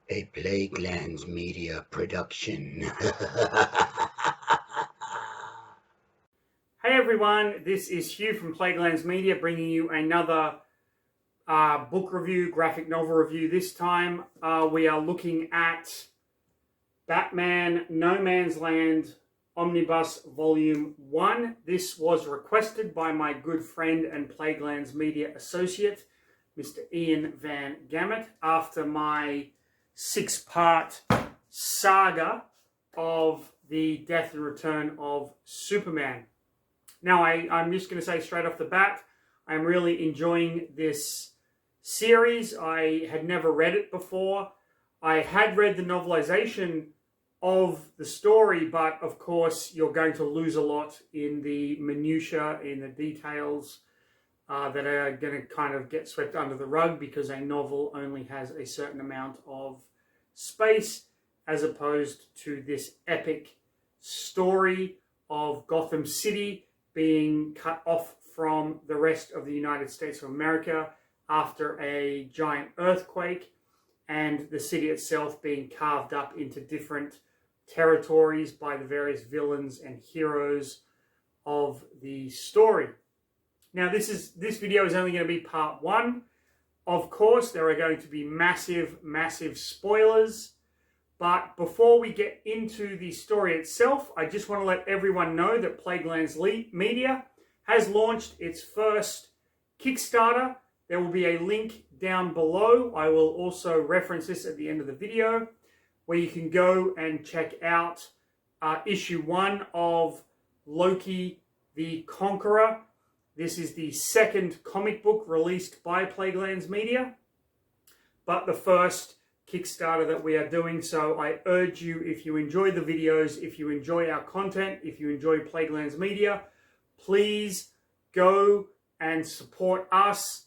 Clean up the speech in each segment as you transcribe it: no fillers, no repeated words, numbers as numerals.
A Plaguelands Media production. Hey everyone, this is Hugh from Plaguelands Media bringing you another book review, graphic novel review. This time we are looking at Batman No Man's Land Omnibus Volume 1. This was requested by my good friend and Plaguelands Media associate, Mr. Ian Van Gamet, after my 6-part saga of the death and return of Superman. Now, I'm just going to say straight off the bat, I'm really enjoying this series. I had never read it before. I had read the novelization of the story, but of course, you're going to lose a lot in the minutiae, in the details that are going to kind of get swept under the rug because a novel only has a certain amount of space as opposed to this epic story of Gotham City being cut off from the rest of the United States of America after a giant earthquake, and the city itself being carved up into different territories by the various villains and heroes of the story. Now, this video is only going to be part 1. Of course, there are going to be massive spoilers. But before we get into the story itself, I just want to let everyone know that Plaguelands Media has launched its first Kickstarter. There will be a link down below. I will also reference this at the end of the video, where you can go and check out issue 1 of Loki the Conqueror. This is the second comic book released by Plaguelands Media, but the first Kickstarter that we are doing. So I urge you, if you enjoy the videos, if you enjoy our content, if you enjoy Plaguelands Media, please go and support us.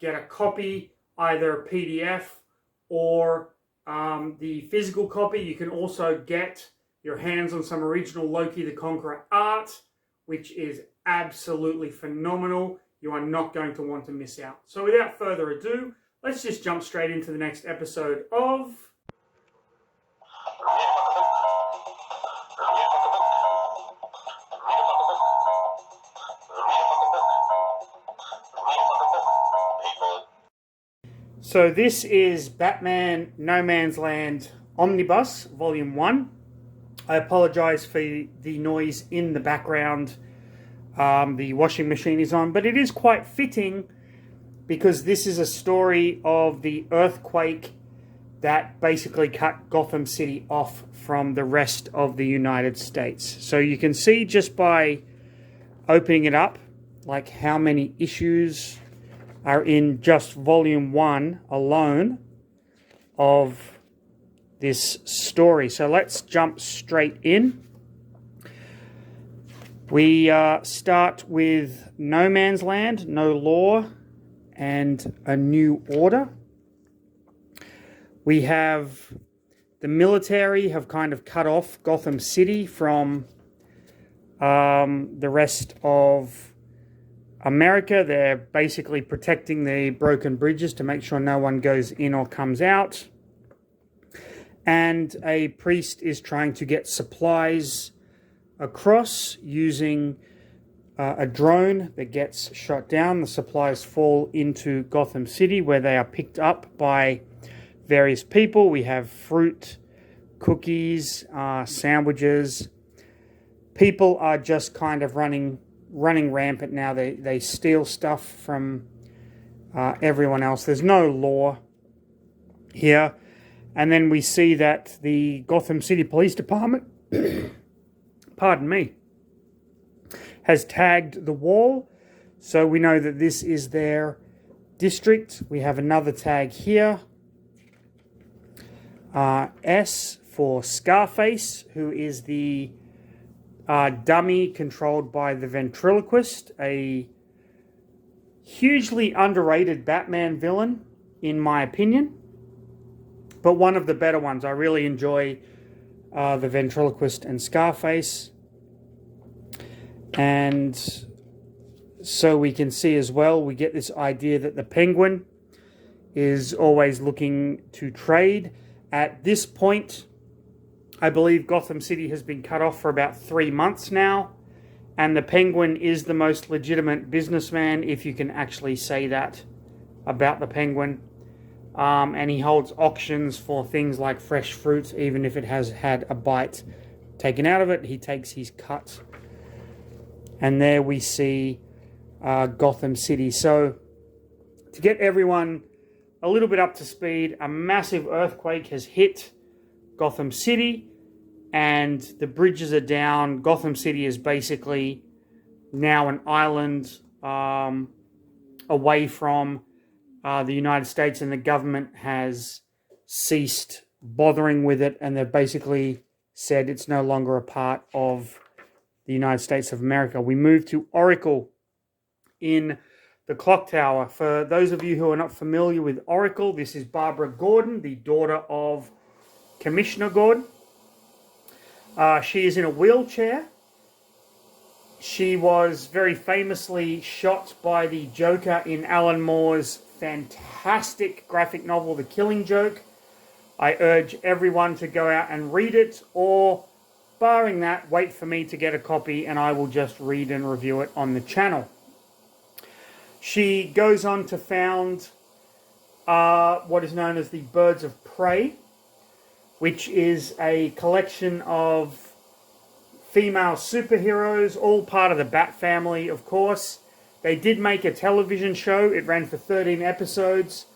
Get a copy, either a PDF or the physical copy. You can also get your hands on some original Loki the Conqueror art, which is absolutely phenomenal. You are not going to want to miss out. So without further ado, let's just jump straight into the next episode of... So this is Batman No Man's Land Omnibus, Volume 1. I apologize for the noise in the background. The washing machine is on, but it is quite fitting because this is a story of the earthquake that basically cut Gotham City off from the rest of the United States. So you can see just by opening it up, like how many issues are in just Volume 1 alone of this story. So let's jump straight in. We start with No Man's Land, No Law, and a New Order. We have the military have kind of cut off Gotham City from the rest of America. They're basically protecting the broken bridges to make sure no one goes in or comes out. And a priest is trying to get supplies across using a drone that gets shot down. The supplies fall into Gotham City where they are picked up by various people. We have fruit, cookies, sandwiches. People are just kind of running rampant now. They steal stuff from everyone else. There's no law here. And then we see that the Gotham City Police Department, pardon me, has tagged the wall. So we know that this is their district. We have another tag here. S for Scarface, who is the dummy controlled by the ventriloquist, a hugely underrated Batman villain, in my opinion, but one of the better ones. I really enjoy the ventriloquist and Scarface. And so we can see as well, we get this idea that the Penguin is always looking to trade, At this point, I believe Gotham City has been cut off for about 3 months now, and the Penguin is the most legitimate businessman, if you can actually say that about the Penguin. And he holds auctions for things like fresh fruit, even if it has had a bite taken out of it, he takes his cut. And there we see Gotham City. So to get everyone a little bit up to speed, a massive earthquake has hit Gotham City and the bridges are down. Gotham City is basically now an island away from the United States, and the government has ceased bothering with it, and they've basically said it's no longer a part of the United States of America. We move to Oracle in the clock tower. For those of you who are not familiar with Oracle, this is Barbara Gordon, the daughter of Commissioner Gordon. She is in a wheelchair. She was very famously shot by the Joker in Alan Moore's fantastic graphic novel, The Killing Joke. I urge everyone to go out and read it, or barring that, wait for me to get a copy and I will just read and review it on the channel. She goes on to found what is known as the Birds of Prey, which is a collection of female superheroes, all part of the Bat family, of course. They did make a television show. It ran for 13 episodes.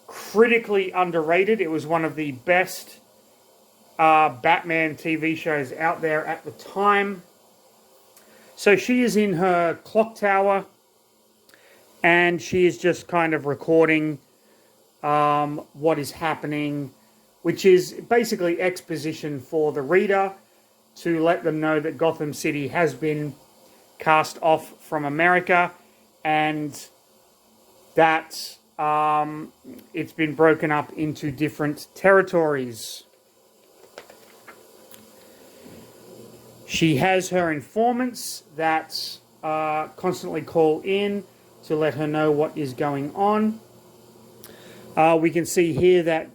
Critically underrated. It was one of the best Batman TV shows out there at the time. So she is in her clock tower, and she is just kind of recording what is happening, which is basically exposition for the reader to let them know that Gotham City has been cast off from America and that it's been broken up into different territories. She has her informants that constantly call in to let her know what is going on. We can see here that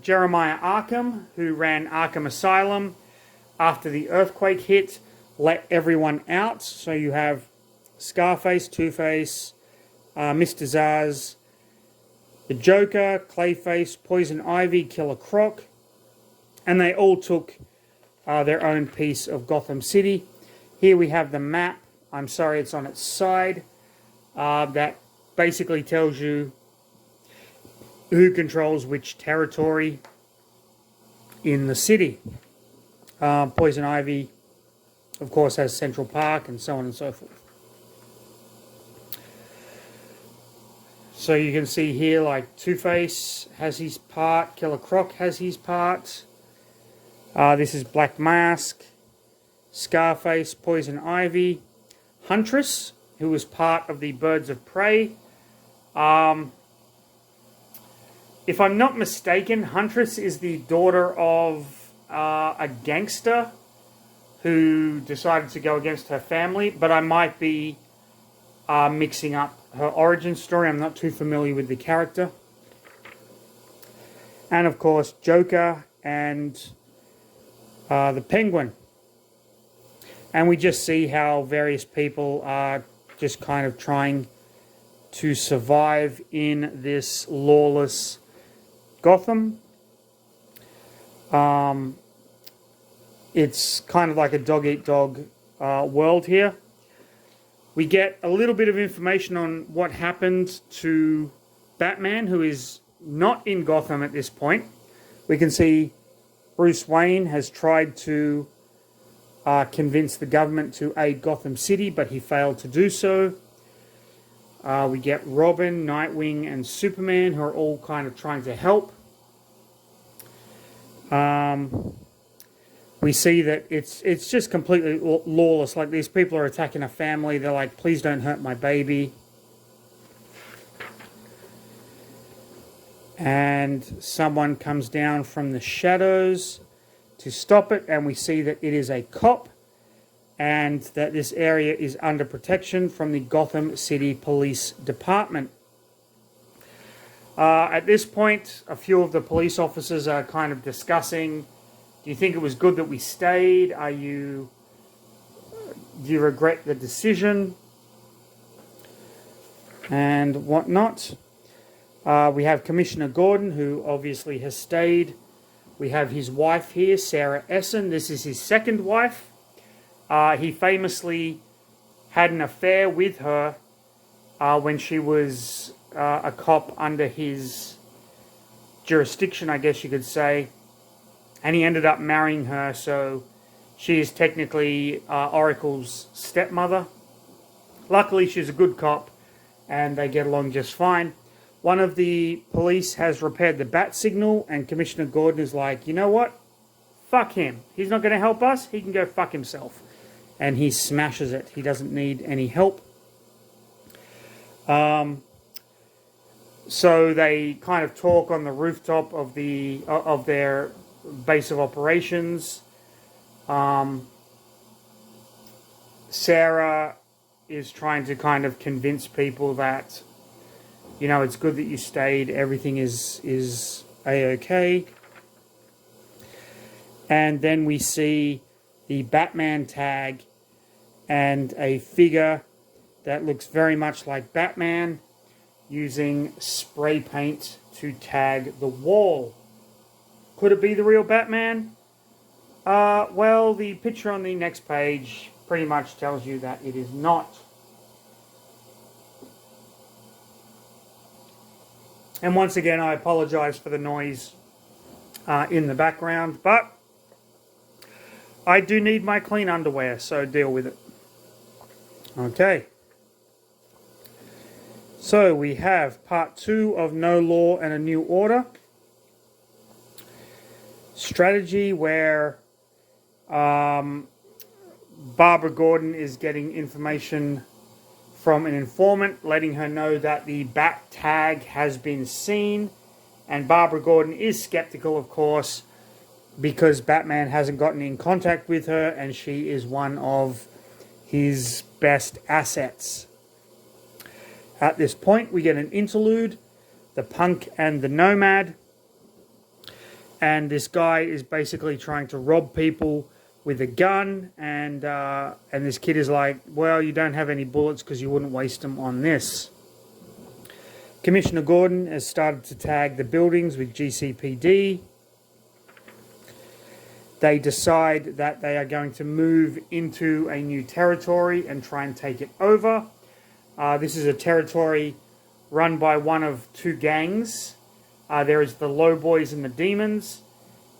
Jeremiah Arkham, who ran Arkham Asylum after the earthquake hit, let everyone out. So you have Scarface, Two-Face, Mr. Zsasz, the Joker, Clayface, Poison Ivy, Killer Croc, and they all took their own piece of Gotham City. Here we have the map. I'm sorry, it's on its side. That basically tells you who controls which territory in the city. Poison Ivy, of course, has Central Park and so on and so forth. So you can see here, like, Two-Face has his part, Killer Croc has his part. This is Black Mask, Scarface, Poison Ivy, Huntress, who was part of the Birds of Prey. If I'm not mistaken, Huntress is the daughter of a gangster who decided to go against her family, but I might be mixing up her origin story. I'm not too familiar with the character. And of course, Joker and the Penguin. And we just see how various people are just kind of trying to survive in this lawless Gotham. It's kind of like a dog-eat-dog world here. We get a little bit of information on what happened to Batman, who is not in Gotham at this point. We can see Bruce Wayne has tried to convince the government to aid Gotham City, but he failed to do so. We get Robin, Nightwing, and Superman, who are all kind of trying to help. We see that it's just completely lawless. Like, these people are attacking a family. They're like, please don't hurt my baby. And someone comes down from the shadows to stop it. And we see that it is a cop. And that this area is under protection from the Gotham City Police Department. At this point, a few of the police officers are kind of discussing, do you think it was good that we stayed? Do you regret the decision? And whatnot. We have Commissioner Gordon, who obviously has stayed. We have his wife here, Sarah Essen. This is his second wife. He famously had an affair with her when she was a cop under his jurisdiction, I guess you could say. And he ended up marrying her, so she is technically Oracle's stepmother. Luckily, she's a good cop, and they get along just fine. One of the police has repaired the bat signal, and Commissioner Gordon is like, you know what? Fuck him. He's not going to help us. He can go fuck himself. And he smashes it. He doesn't need any help. So they kind of talk on the rooftop of their base of operations. Sarah is trying to kind of convince people that, you know, it's good that you stayed. Everything is A-okay. And then we see the Batman tag and a figure that looks very much like Batman using spray paint to tag the wall. Could it be the real Batman? Well, the picture on the next page pretty much tells you that it is not. And once again, I apologize for the noise in the background, but I do need my clean underwear, so deal with it. Okay. So we have part 2 of No Law and a New Order. Strategy where Barbara Gordon is getting information from an informant, letting her know that the bat tag has been seen. And Barbara Gordon is skeptical, of course, because Batman hasn't gotten in contact with her, and she is one of his best assets. At this point, we get an interlude, the punk and the nomad. And this guy is basically trying to rob people with a gun, and this kid is like, well, you don't have any bullets because you wouldn't waste them on this. Commissioner Gordon has started to tag the buildings with GCPD. They decide that they are going to move into a new territory and try and take it over. This is a territory run by one of two gangs. There is the Low Boys and the Demons,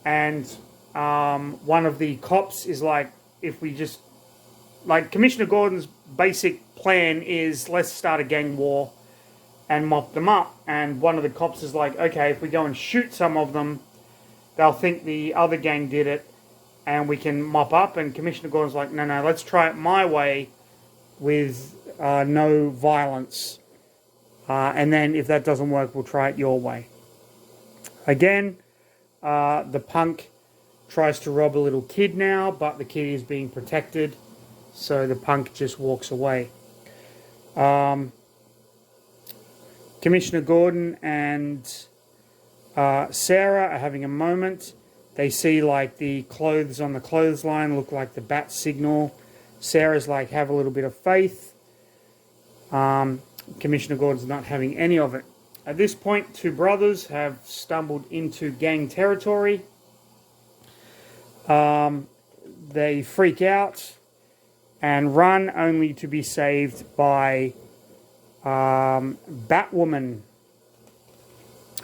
and one of the cops is like, if we just, like, Commissioner Gordon's basic plan is, let's start a gang war and mop them up. And one of the cops is like, okay, if we go and shoot some of them, they'll think the other gang did it and we can mop up. And Commissioner Gordon's like, no, let's try it my way with no violence. And then if that doesn't work, we'll try it your way. Again, the punk tries to rob a little kid now, but the kid is being protected, so the punk just walks away. Commissioner Gordon and Sarah are having a moment. They see, like, the clothes on the clothesline look like the bat signal. Sarah's like, have a little bit of faith. Commissioner Gordon's not having any of it. At this point, two brothers have stumbled into gang territory. They freak out and run, only to be saved by Batwoman,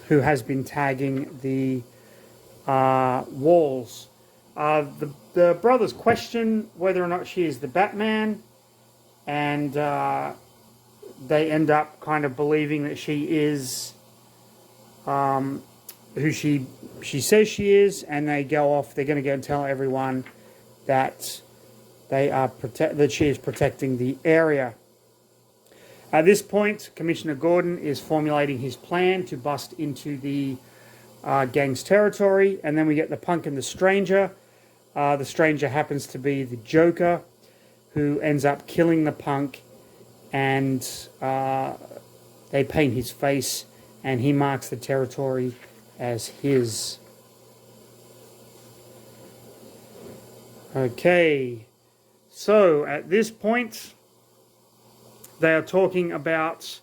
who has been tagging the walls. The brothers question whether or not she is the Batman, and they end up kind of believing that she is who she says she is, and they go off. They're going to go and tell everyone that that she is protecting the area. At this point, Commissioner Gordon is formulating his plan to bust into the gang's territory, and then we get the punk and the stranger. The stranger happens to be the Joker, who ends up killing the punk, and they paint his face and he marks the territory as his. Okay, so at this point, they are talking about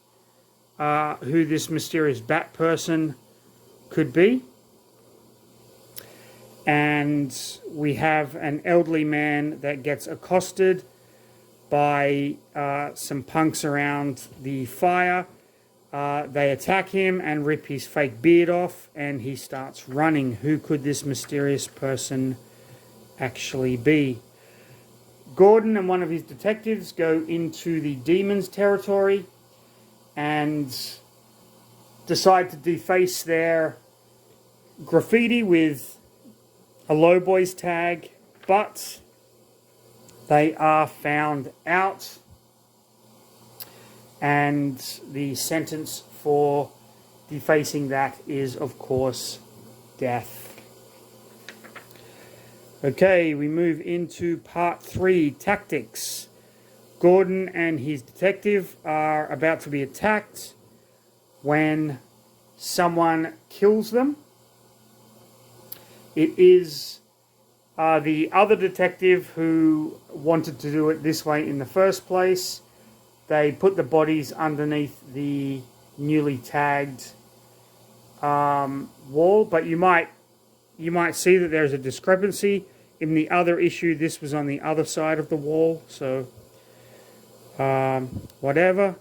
who this mysterious bat person could be. And we have an elderly man that gets accosted by some punks around the fire. They attack him and rip his fake beard off, and he starts running. Who could this mysterious person actually be? Gordon and one of his detectives go into the demons' territory and decide to deface their graffiti with a low boys tag, but they are found out, and the sentence for defacing that is, of course, death. Okay, we move into part 3, tactics. Gordon and his detective are about to be attacked when someone kills them. It is the other detective who wanted to do it this way in the first place. They put the bodies underneath the newly tagged wall, but you might see that there's a discrepancy. In the other issue, this was on the other side of the wall, so whatever.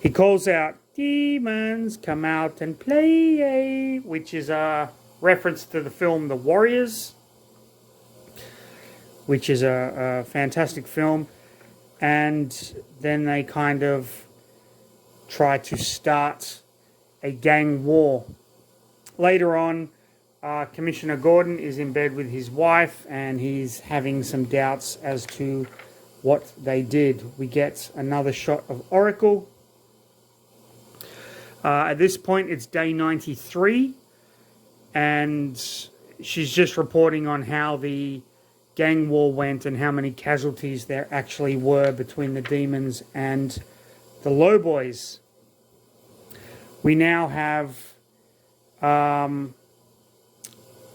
He calls out, "Demons, come out and play," which is a reference to the film The Warriors, which is a fantastic film. And then they kind of try to start a gang war. Later on, Commissioner Gordon is in bed with his wife, and he's having some doubts as to what they did. We get another shot of Oracle. At this point, it's day 93, and she's just reporting on how the gang war went and how many casualties there actually were between the demons and the low boys. We now have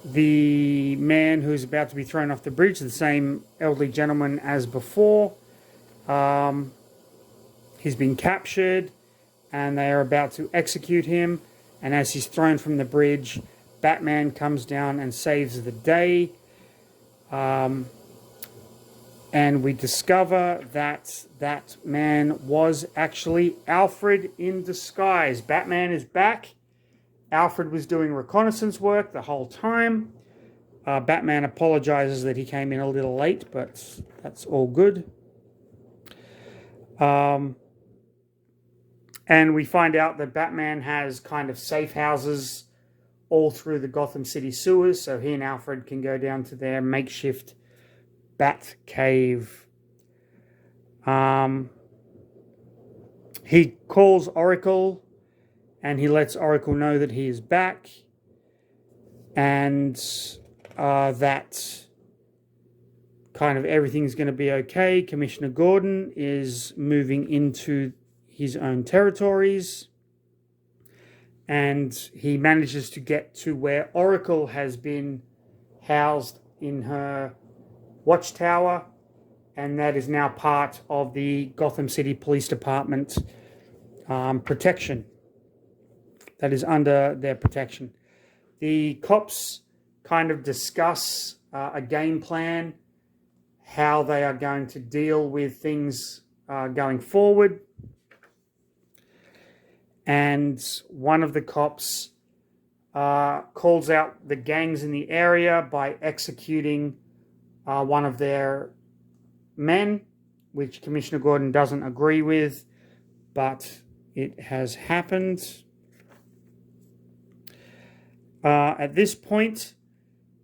the man who's about to be thrown off the bridge, the same elderly gentleman as before. He's been captured, and they are about to execute him. And as he's thrown from the bridge, Batman comes down and saves the day. And we discover that that man was actually Alfred in disguise. Batman is back. Alfred was doing reconnaissance work the whole time. Batman apologizes that he came in a little late, but that's all good. And we find out that Batman has kind of safe houses all through the Gotham City sewers, so he and Alfred can go down to their makeshift Batcave. He calls Oracle, and he lets Oracle know that he is back, and that kind of everything's going to be okay. Commissioner Gordon is moving into his own territories, and he manages to get to where Oracle has been housed in her watchtower, and that is now part of the Gotham City Police Department protection. That is under their protection. The cops kind of discuss a game plan, how they are going to deal with things going forward. And one of the cops calls out the gangs in the area by executing one of their men, which Commissioner Gordon doesn't agree with, but it has happened. At this point,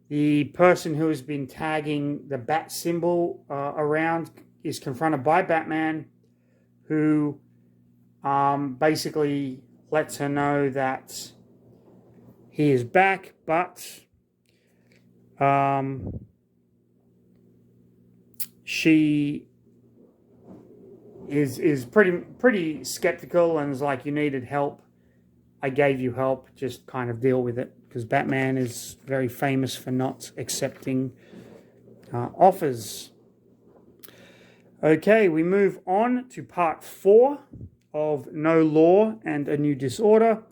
the person who has been tagging the bat symbol around is confronted by Batman, who basically lets her know that he is back, but she is pretty skeptical and is like, you needed help I gave you help, just kind of deal with it, because Batman is very famous for not accepting offers. Okay, we move on to part 4 of No Law and a New Disorder,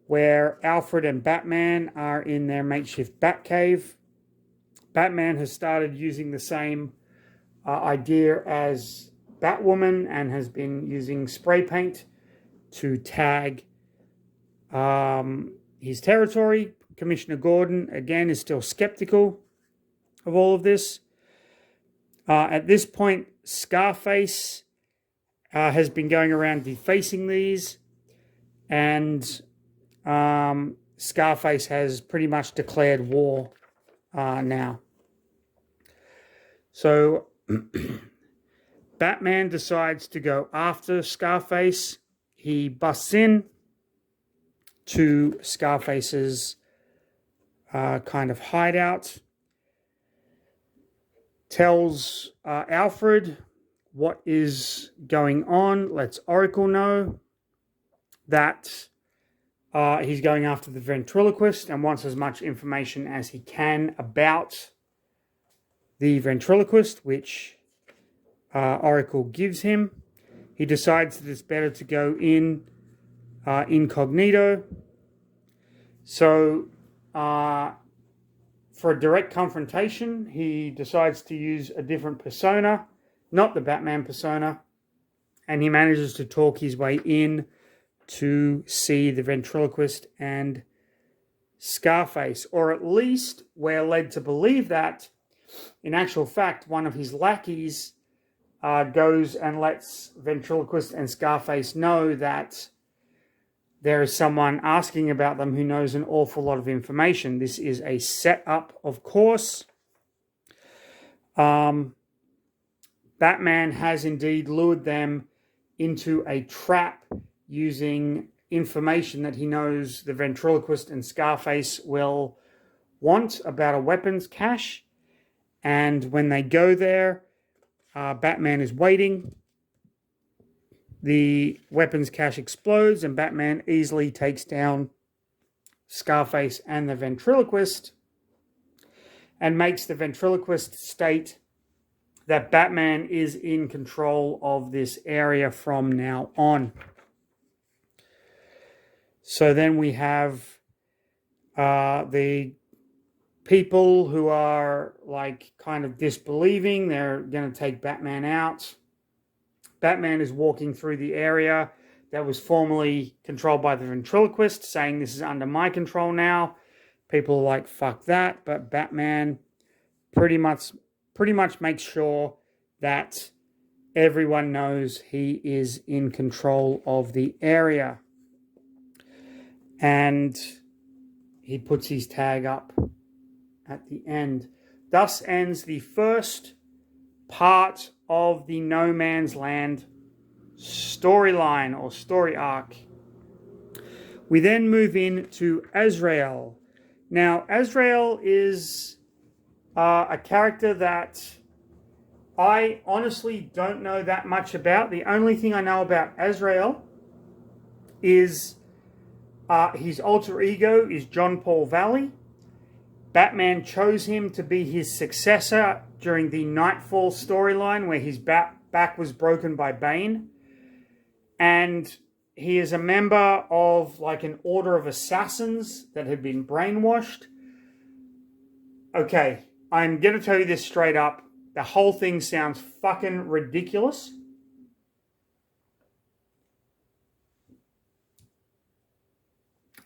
where Alfred and Batman are in their makeshift Batcave. Batman has started using the same idea as Batwoman and has been using spray paint to tag his territory. Commissioner Gordon, again, is still skeptical of all of this. At this point, Scarface has been going around defacing these, and Scarface has pretty much declared war now. So Batman decides to go after Scarface. He busts in to Scarface's kind of hideout, tells Alfred what is going on, lets Oracle know that he's going after the ventriloquist and wants as much information as he can about the ventriloquist, which Oracle gives him. He decides that it's better to go in incognito. So for a direct confrontation, he decides to use a different persona, not the Batman persona, and he manages to talk his way in to see the ventriloquist and Scarface, or at least we're led to believe that. In actual fact, one of his lackeys goes and lets ventriloquist and Scarface know that there is someone asking about them who knows an awful lot of information. This is a setup, of course. Batman has indeed lured them into a trap using information that he knows the ventriloquist and Scarface will want about a weapons cache. And when they go there, Batman is waiting. The weapons cache explodes and Batman easily takes down Scarface and the ventriloquist and makes the ventriloquist state that Batman is in control of this area from now on. So then we have the people who are like kind of disbelieving. They're going to take Batman out. Batman is walking through the area that was formerly controlled by the ventriloquist, saying this is under my control now. People are like, fuck that. But Batman pretty much makes sure that everyone knows he is in control of the area. And he puts his tag up at the end. Thus ends the first part of the No Man's Land storyline or story arc. We then move into Azrael. Now, Azrael is a character that I honestly don't know that much about. The only thing I know about Azrael is his alter ego is John Paul Valley. Batman chose him to be his successor during the Nightfall storyline where his back was broken by Bane. And he is a member of like an order of assassins that had been brainwashed. Okay, I'm going to tell you this straight up. The whole thing sounds fucking ridiculous.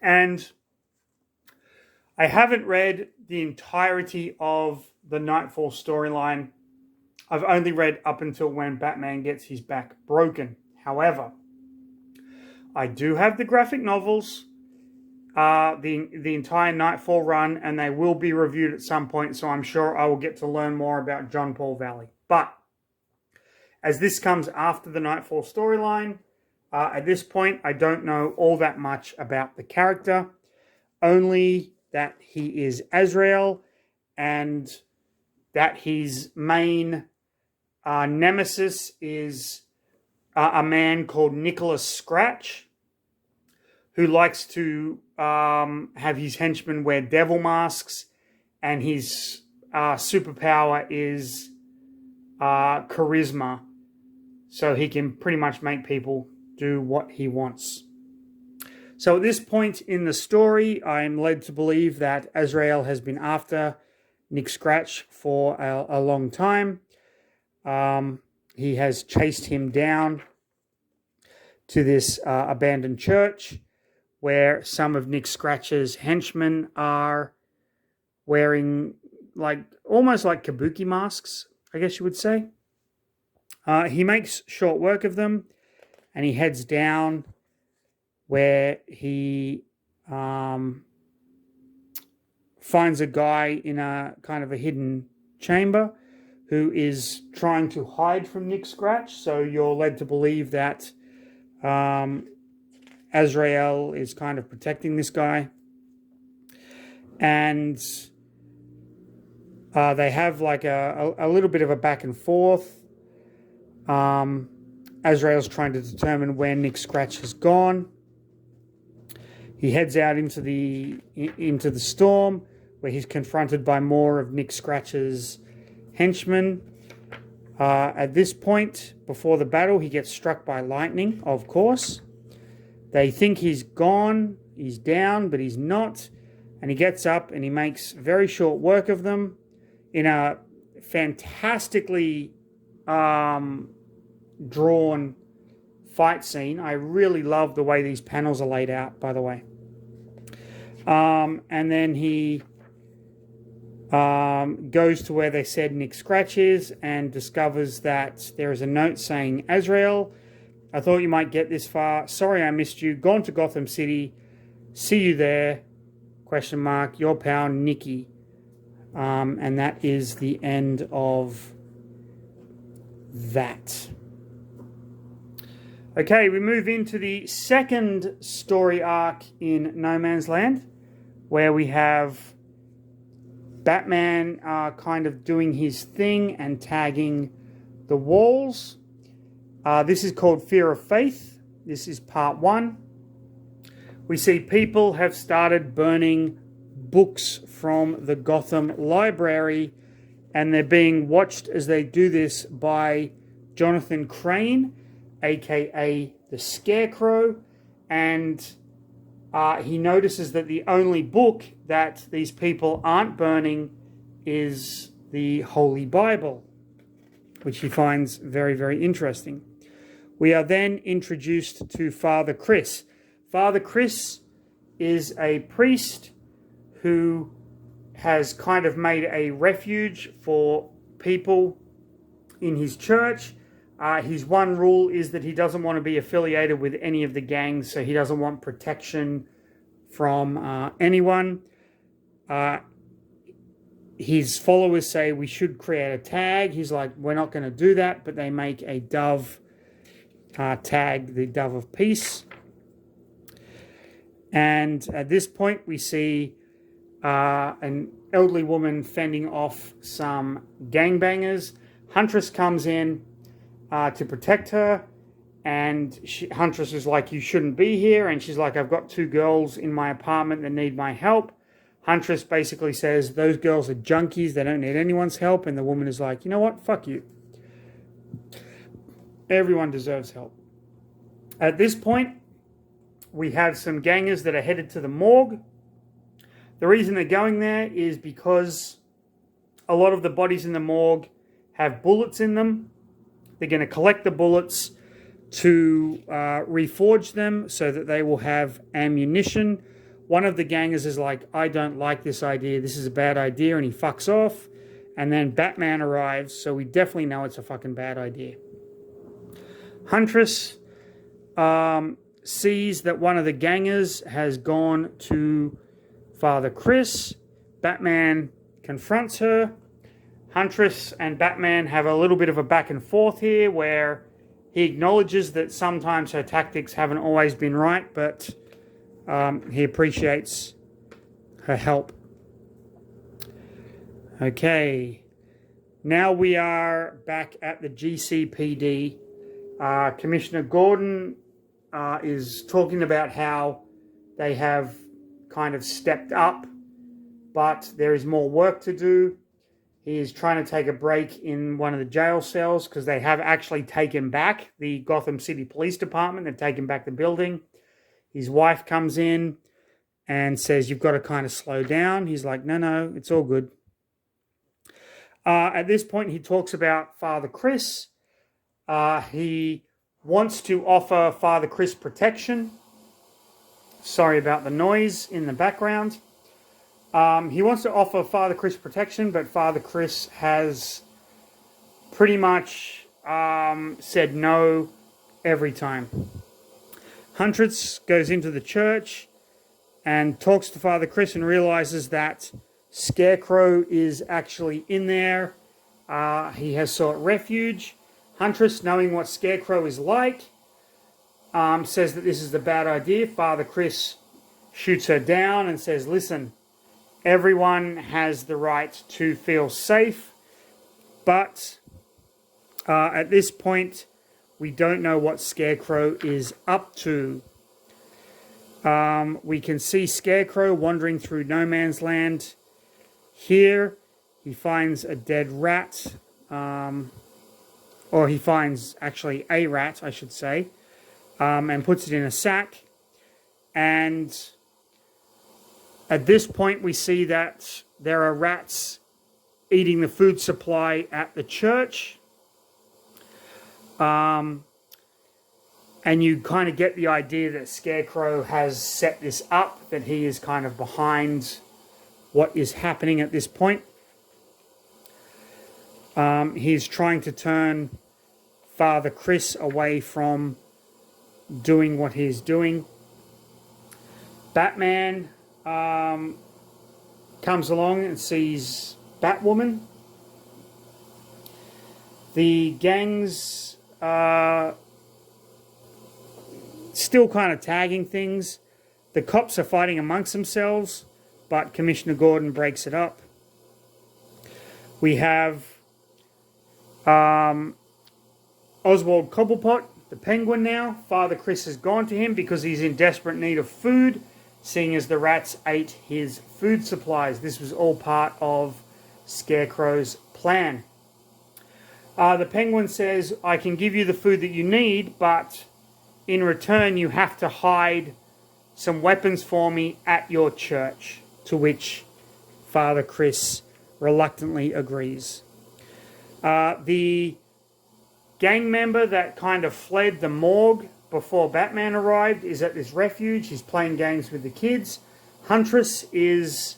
And I haven't read the entirety of the Nightfall storyline. I've only read up until when Batman gets his back broken. However, I do have the graphic novels, the entire Nightfall run, and they will be reviewed at some point, so I'm sure I will get to learn more about John Paul Valley. But as this comes after the Nightfall storyline, at this point, I don't know all that much about the character, only that he is Azrael and that his main nemesis is a man called Nicholas Scratch, who likes to have his henchmen wear devil masks, and his superpower is charisma, so he can pretty much make people do what he wants. So at this point in the story, I'm led to believe that Azrael has been after Nick Scratch for a long time. He has chased him down to this abandoned church where some of Nick Scratch's henchmen are wearing almost like kabuki masks, I guess you would say. He makes short work of them, and he heads down where he finds a guy in a kind of a hidden chamber who is trying to hide from Nick Scratch. So you're led to believe that Azrael is kind of protecting this guy. And they have like a little bit of a back and forth. Azrael's trying to determine where Nick Scratch has gone. He heads out into the storm, where he's confronted by more of Nick Scratch's henchmen. At this point, before the battle, he gets struck by lightning, of course. They think he's gone, he's down, but he's not. And he gets up and he makes very short work of them in a fantastically drawn fight scene. I really love the way these panels are laid out, by the way. And then he goes to where they said Nick Scratch is and discovers that there is a note saying, Azrael, I thought you might get this far. Sorry I missed you. Gone to Gotham City. See you there. ? Your pal, Nicky. And that is the end of that. Okay, we move into the second story arc in No Man's Land, where we have Batman kind of doing his thing and tagging the walls. This is called Fear of Faith. This is part 1. We see people have started burning books from the Gotham Library, and they're being watched as they do this by Jonathan Crane, aka the Scarecrow, and he notices that the only book that these people aren't burning is the Holy Bible, which he finds very, very interesting. We are then introduced to Father Chris. Father Chris is a priest who has kind of made a refuge for people in his church. His one rule is that he doesn't want to be affiliated with any of the gangs, so he doesn't want protection from anyone. His followers say we should create a tag. He's like, we're not going to do that, but they make a dove tag, the Dove of Peace. And at this point, we see an elderly woman fending off some gangbangers. Huntress comes in to protect her, and Huntress is like, you shouldn't be here. And she's like, I've got 2 girls in my apartment that need my help. Huntress basically says, those girls are junkies, they don't need anyone's help. And the woman is like, you know what, fuck you. Everyone deserves help. At this point, we have some gangers that are headed to the morgue. The reason they're going there is because a lot of the bodies in the morgue have bullets in them. They're going to collect the bullets to reforge them so that they will have ammunition. One of the gangers is like, I don't like this idea. This is a bad idea. And he fucks off. And then Batman arrives. So we definitely know it's a fucking bad idea. Huntress sees that one of the gangers has gone to Father Chris. Batman confronts her. Huntress and Batman have a little bit of a back and forth here where he acknowledges that sometimes her tactics haven't always been right, but he appreciates her help. Okay, now we are back at the GCPD. Commissioner Gordon is talking about how They have kind of stepped up, but there is more work to do. He is trying to take a break in one of the jail cells because they have actually taken back the Gotham City Police Department. They've taken back the building. His wife comes in and says, "You've got to kind of slow down." He's like, no, it's all good. At this point, he talks about Father Chris. He wants to offer Father Chris protection. Sorry about the noise in the background. He wants to offer Father Chris protection, but Father Chris has pretty much said no every time. Huntress goes into the church and talks to Father Chris and realizes that Scarecrow is actually in there. He has sought refuge. Huntress, knowing what Scarecrow is like, says that this is a bad idea. Father Chris shoots her down and says, "Listen, everyone has the right to feel safe, but at this point, we don't know what Scarecrow is up to." We can see Scarecrow wandering through no man's land. Here, he finds a dead rat, or he finds actually a rat, I should say, and puts it in a sack. And at this point, we see that there are rats eating the food supply at the church. And you kind of get the idea that Scarecrow has set this up, that he is kind of behind what is happening at this point. He's trying to turn Father Chris away from doing what he's doing. Batman comes along and sees Batwoman. The gangs still kind of tagging things. The cops are fighting amongst themselves, but Commissioner Gordon breaks it up. We have Oswald Cobblepot, the Penguin now. Father Chris has gone to him because he's in desperate need of food, seeing as the rats ate his food supplies. This was all part of Scarecrow's plan. The Penguin says, "I can give you the food that you need, but in return you have to hide some weapons for me at your church," to which Father Chris reluctantly agrees. The gang member that kind of fled the morgue before Batman arrived is at this refuge. He's playing games with the kids. Huntress is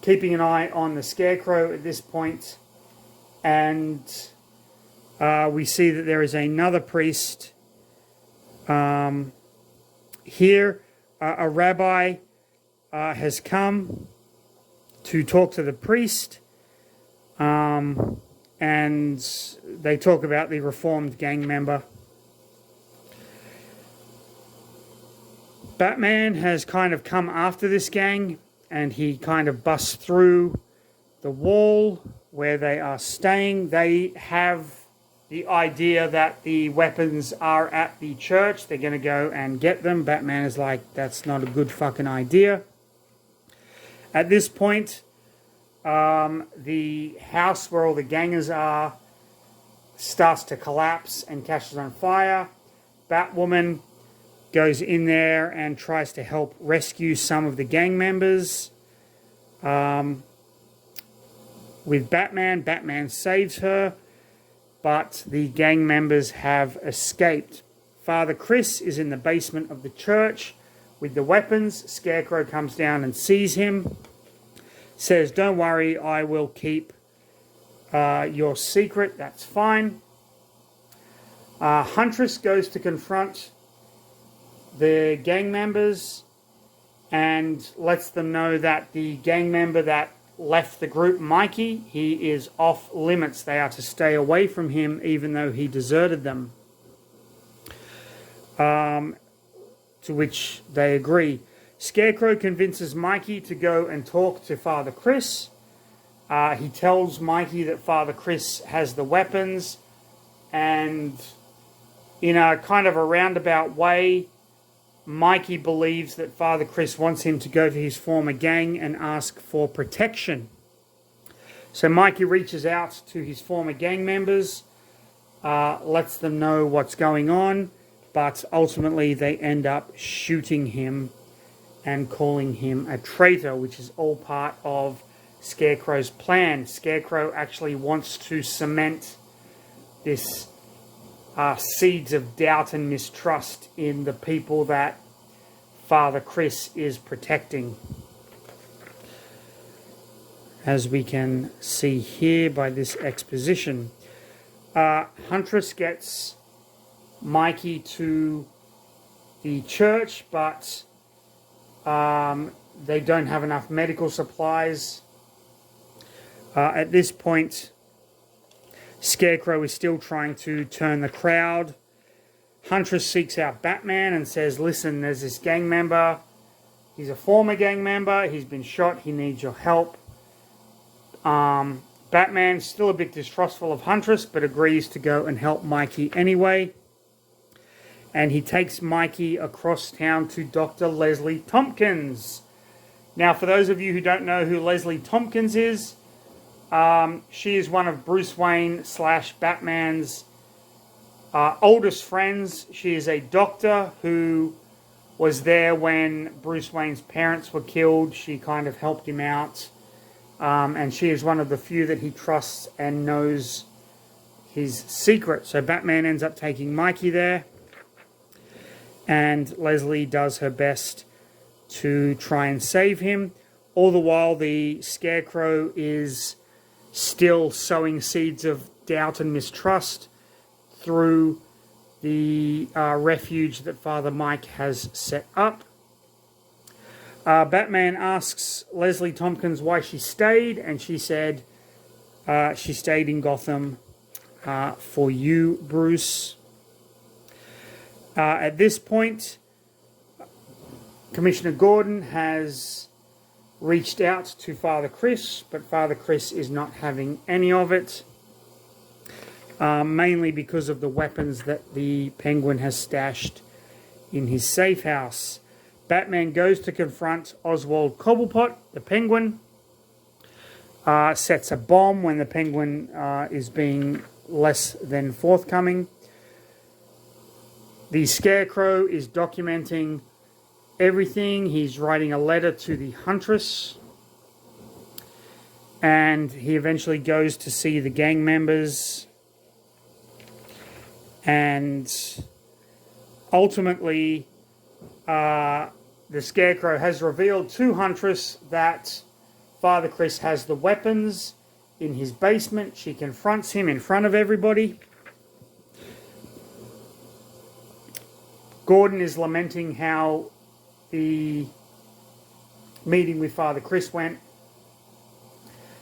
keeping an eye on the Scarecrow at this point, and we see that there is another priest here. A rabbi has come to talk to the priest, and they talk about the reformed gang member. Batman has kind of come after this gang, and he kind of busts through the wall where they are staying. They have the idea that the weapons are at the church. They're going to go and get them. Batman is like, that's not a good fucking idea. At this point, the house where all the gangers are starts to collapse and catches on fire. Batwoman goes in there and tries to help rescue some of the gang members. With Batman, Batman saves her, but the gang members have escaped. Father Chris is in the basement of the church with the weapons. Scarecrow comes down and sees him, says, "Don't worry, I will keep your secret, that's fine." Huntress goes to confront the gang members and lets them know that the gang member that left the group, Mikey, he is off limits. They are to stay away from him even though he deserted them. To which they agree. Scarecrow convinces Mikey to go and talk to Father Chris. He tells Mikey that Father Chris has the weapons, and in a kind of a roundabout way, Mikey believes that Father Chris wants him to go to his former gang and ask for protection. So Mikey reaches out to his former gang members, lets them know what's going on, but ultimately they end up shooting him and calling him a traitor, which is all part of Scarecrow's plan. Scarecrow actually wants to cement this seeds of doubt and mistrust in the people that Father Chris is protecting. As we can see here by this exposition. Huntress gets Mikey to the church, but they don't have enough medical supplies. At this point, Scarecrow is still trying to turn the crowd. Huntress seeks out Batman and says, listen, there's this gang member. He's a former gang member. He's been shot. He needs your help. Batman's still a bit distrustful of Huntress, but agrees to go and help Mikey anyway. And he takes Mikey across town to Dr. Leslie Tompkins. Now, for those of you who don't know who Leslie Tompkins is, she is one of Bruce Wayne / Batman's oldest friends. She is a doctor who was there when Bruce Wayne's parents were killed. She kind of helped him out. And she is one of the few that he trusts and knows his secret. So Batman ends up taking Mikey there. And Leslie does her best to try and save him. All the while, the Scarecrow is still sowing seeds of doubt and mistrust through the refuge that Father Mike has set up. Batman asks Leslie Tompkins why she stayed, and she said she stayed in Gotham for you, Bruce. At this point, Commissioner Gordon has reached out to Father Chris, but Father Chris is not having any of it, mainly because of the weapons that the Penguin has stashed in his safe house. Batman goes to confront Oswald Cobblepot, the Penguin, sets a bomb when the Penguin is being less than forthcoming. The Scarecrow is documenting everything. He's writing a letter to the Huntress, and he eventually goes to see the gang members, and ultimately the Scarecrow has revealed to Huntress that Father Chris has the weapons in his basement. She confronts him in front of everybody. Gordon is lamenting how the meeting with Father Chris went.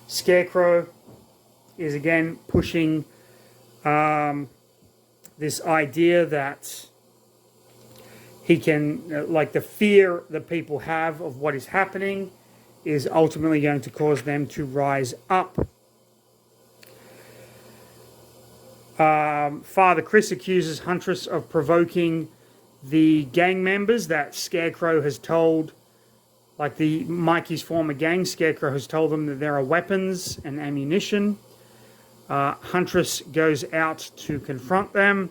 Scarecrow is again pushing this idea that he can, like the fear that people have of what is happening is ultimately going to cause them to rise up. Father Chris accuses Huntress of provoking the gang members that Scarecrow has told, like the Mikey's former gang, Scarecrow has told them that there are weapons and ammunition. Huntress goes out to confront them,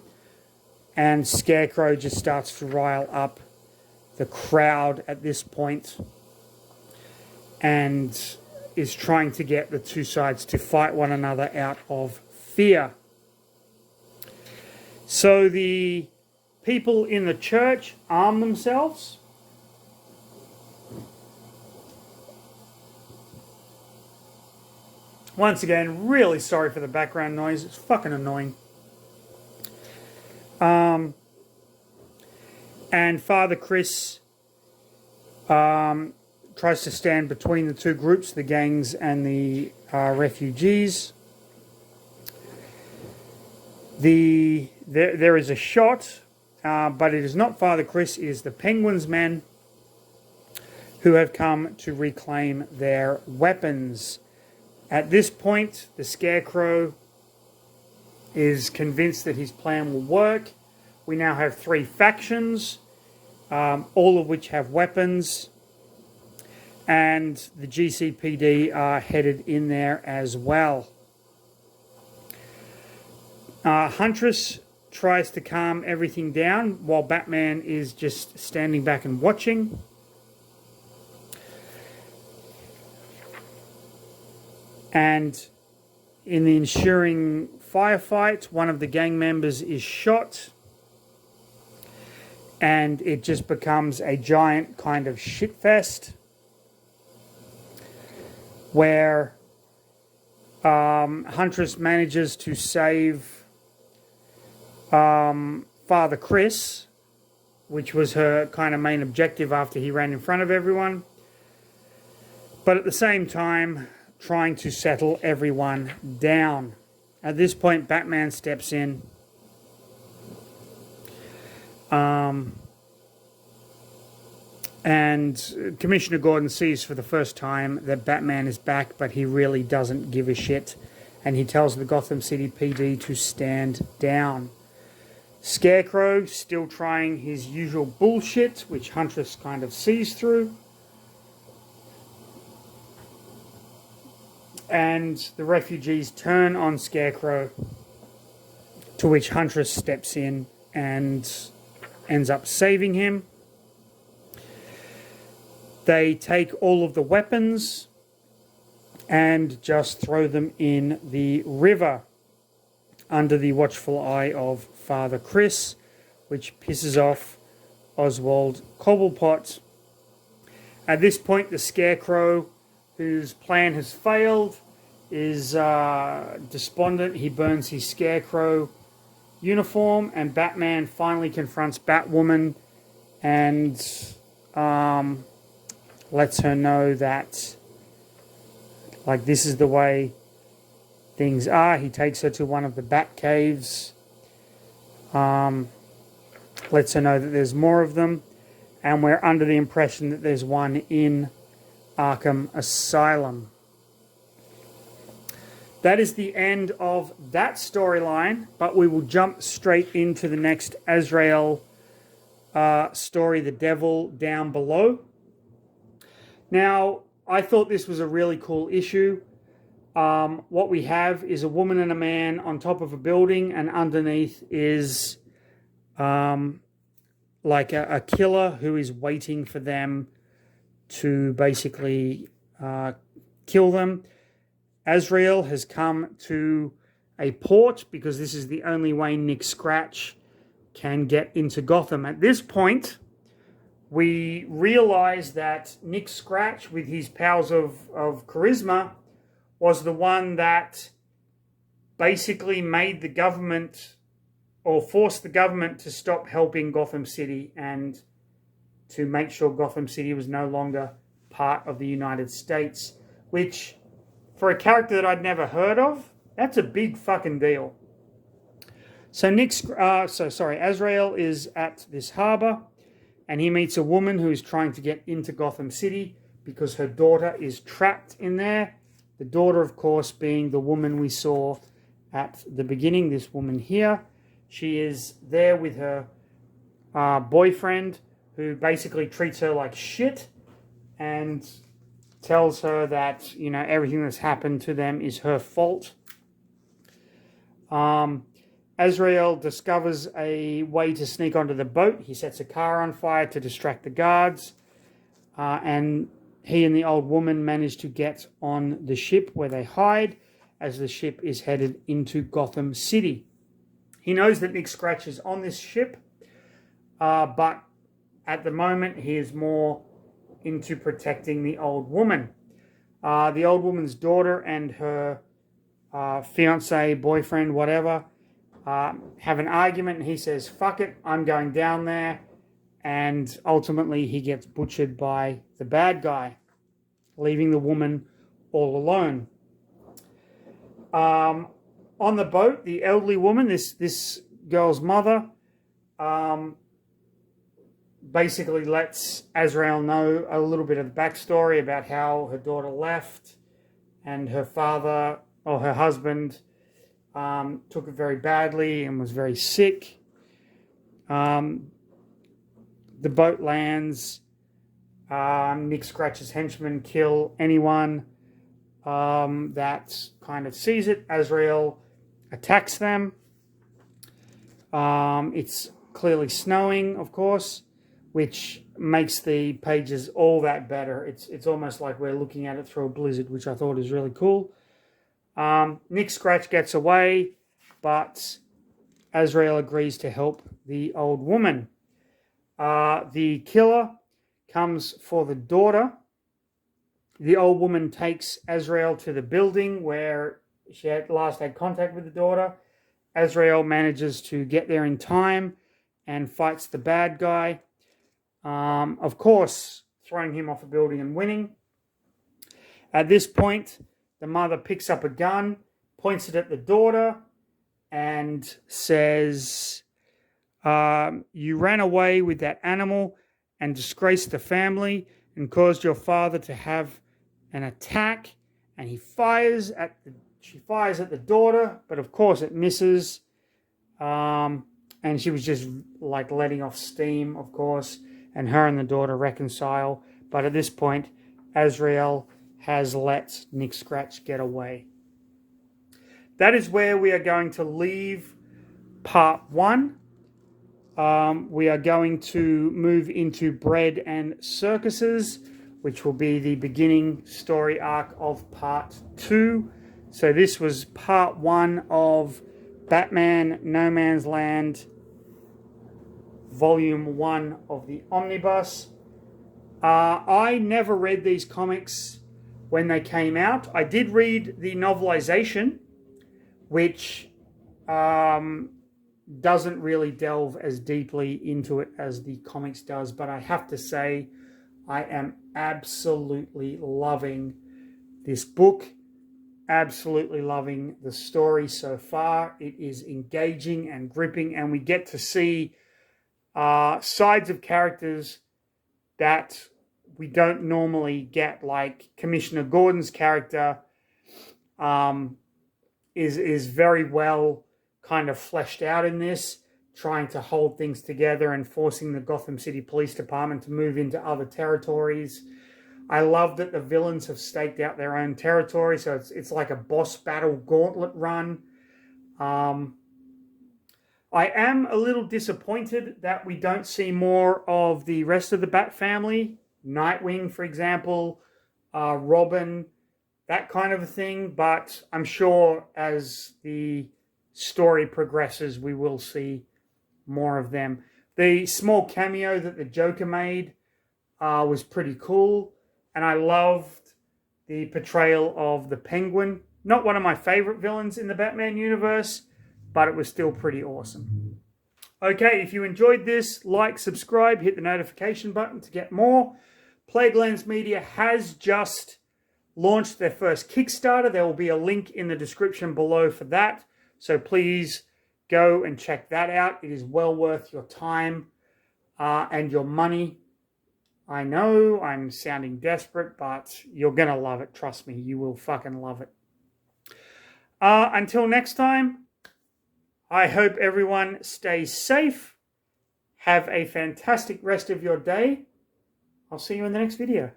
and Scarecrow just starts to rile up the crowd at this point and is trying to get the two sides to fight one another out of fear. So the people in the church arm themselves. Once again, really sorry for the background noise. It's fucking annoying. And Father Chris tries to stand between the two groups, the gangs and the refugees. There is a shot, but it is not Father Chris, it is the Penguin's men who have come to reclaim their weapons. At this point, the Scarecrow is convinced that his plan will work. We now have three factions. all of which have weapons, and the GCPD are headed in there as well. Huntress tries to calm everything down while Batman is just standing back and watching. And in the ensuing firefight, one of the gang members is shot, and it just becomes a giant kind of shitfest where Huntress manages to save Father Chris, which was her kind of main objective after he ran in front of everyone, but at the same time trying to settle everyone down. At this point, Batman steps in. And Commissioner Gordon sees for the first time that Batman is back, but he really doesn't give a shit. And he tells the Gotham City PD to stand down. Scarecrow still trying his usual bullshit, which Huntress kind of sees through. And the refugees turn on Scarecrow, to which Huntress steps in and ends up saving him. They take all of the weapons and just throw them in the river under the watchful eye of Father Chris, which pisses off Oswald Cobblepot. At this point, the Scarecrow, whose plan has failed, is despondent. He burns his Scarecrow uniform, and Batman finally confronts Batwoman and lets her know that, like, this is the way things are. He takes her to one of the Batcaves, lets her know that there's more of them, and we're under the impression that there's one in Arkham Asylum. That is the end of that storyline, but we will jump straight into the next Azrael story, The Devil Down Below. Now, I thought this was a really cool issue. What we have is a woman and a man on top of a building, and underneath is like a killer who is waiting for them to basically kill them. Azrael has come to a port because this is the only way Nick Scratch can get into Gotham. At this point, we realize that Nick Scratch, with his powers of charisma, was the one that basically made the government, or forced the government, to stop helping Gotham City and to make sure Gotham City was no longer part of the United States, which, for a character that I'd never heard of, that's a big fucking deal. So Azrael is at this harbour, and he meets a woman who is trying to get into Gotham City because her daughter is trapped in there. The daughter, of course, being the woman we saw at the beginning, this woman here. She is there with her boyfriend, who basically treats her like shit and tells her that, you know, everything that's happened to them is her fault. Azrael discovers a way to sneak onto the boat. He sets a car on fire to distract the guards. And he and the old woman manage to get on the ship where they hide as the ship is headed into Gotham City. He knows that Nick Scratch is on this ship, but at the moment he is more into protecting the old woman. The old woman's daughter and her fiance, boyfriend, whatever, have an argument, and he says, fuck it, I'm going down there, and ultimately he gets butchered by the bad guy, leaving the woman all alone. On the boat, the elderly woman, this girl's mother, basically lets Azrael know a little bit of the backstory about how her daughter left, and her father, or her husband, took it very badly and was very sick. the boat lands. Nick Scratch's henchmen kill anyone that kind of sees it. Azrael attacks them. It's clearly snowing, of course, which makes the pages all that better. It's almost like we're looking at it through a blizzard, which I thought is really cool. Nick Scratch gets away, but Azrael agrees to help the old woman. The killer comes for the daughter. The old woman takes Azrael to the building where she last had contact with the daughter. Azrael manages to get there in time and fights the bad guy. Of course, throwing him off a building and winning. At this point, the mother picks up a gun, points it at the daughter, and says, you ran away with that animal and disgraced the family and caused your father to have an attack. And she fires at the daughter, but of course it misses. And she was just like letting off steam, of course, and her and the daughter reconcile. But at this point, Azrael has let Nick Scratch get away. That is where we are going to leave part 1. We are going to move into Bread and Circuses, which will be the beginning story arc of part 2. So this was part 1 of Batman No Man's Land, volume 1 of the Omnibus. I never read these comics when they came out. I did read the novelization, which doesn't really delve as deeply into it as the comics does, but I have to say I am absolutely loving this book, absolutely loving the story so far. It is engaging and gripping, and we get to see sides of characters that we don't normally get, like Commissioner Gordon's character is very well kind of fleshed out in this, trying to hold things together and forcing the Gotham City Police Department to move into other territories. I love that the villains have staked out their own territory, so it's like a boss battle gauntlet run. I am a little disappointed that we don't see more of the rest of the Bat family. Nightwing, for example, Robin, that kind of a thing. But I'm sure as the story progresses, we will see more of them. The small cameo that the Joker made was pretty cool. And I loved the portrayal of the Penguin. Not one of my favorite villains in the Batman universe, but it was still pretty awesome. Okay, if you enjoyed this, like, subscribe, hit the notification button to get more. Plaguelands Media has just launched their first Kickstarter. There will be a link in the description below for that. So please go and check that out. It is well worth your time and your money. I know I'm sounding desperate, but you're going to love it. Trust me, you will fucking love it. Until next time, I hope everyone stays safe. Have a fantastic rest of your day. I'll see you in the next video.